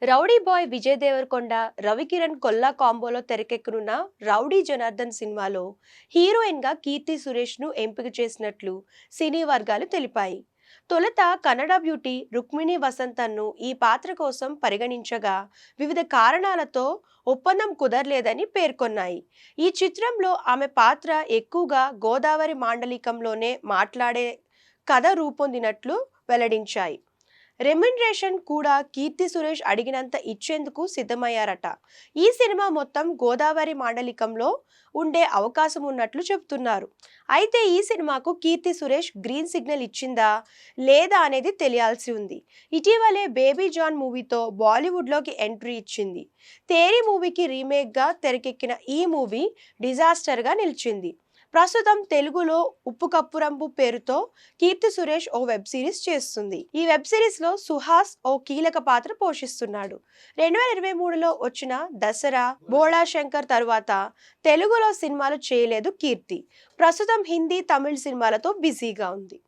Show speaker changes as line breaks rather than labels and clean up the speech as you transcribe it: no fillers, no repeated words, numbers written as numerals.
Rowdy boy Vijay Devarakonda, Ravikiran Kolla కాంబోలో తెరకెక్కనున్న rowdy Janardhan సినిమాలో హీరోయిన్ గా కీర్తి సురేష్ ను ఎంపిక చేసినట్లు సినీ వర్గాలు తెలిపాయి. తొలుత కన్నడ బ్యూటీ రుక్మిణి వసంతన్ను ఈ పాత్ర కోసం పరిగణించగా వివిధ కారణాలతో ఒప్పందం కుదరలేదని పేర్కొన్నాయి. ఈ చిత్రంలో ఆమె పాత్ర ఎక్కువగా గోదావరి మాండలికంలోనే మాట్లాడే కథ రూపొందినట్లు వెల్లడించాయి. రెమ్యునరేషన్ కూడా కీర్తి సురేష్ అడిగినంత ఇచ్చేందుకు సిద్ధమయ్యారట. ఈ సినిమా మొత్తం గోదావరి మాండలికంలో ఉండే అవకాశం ఉన్నట్లు చెబుతున్నారు. అయితే ఈ సినిమాకు కీర్తి సురేష్ గ్రీన్ సిగ్నల్ ఇచ్చిందా లేదా అనేది తెలియాల్సి ఉంది. ఇటీవలే బేబీ జాన్ మూవీతో బాలీవుడ్లోకి ఎంట్రీ ఇచ్చింది. తేరీ మూవీకి రీమేక్గా తెరకెక్కిన ఈ మూవీ డిజాస్టర్గా నిలిచింది. ప్రస్తుతం తెలుగులో ఉప్పు కప్పు రంపు పేరుతో కీర్తి సురేష్ ఓ వెబ్ సిరీస్ చేస్తుంది. ఈ వెబ్ సిరీస్ లో సుహాస్ ఓ కీలక పాత్ర పోషిస్తున్నాడు. 2023లో వచ్చిన దసరా, బోళా శంకర్ తరువాత తెలుగులో సినిమాలు చేయలేదు కీర్తి. ప్రస్తుతం హిందీ, తమిళ సినిమాలతో బిజీగా ఉంది.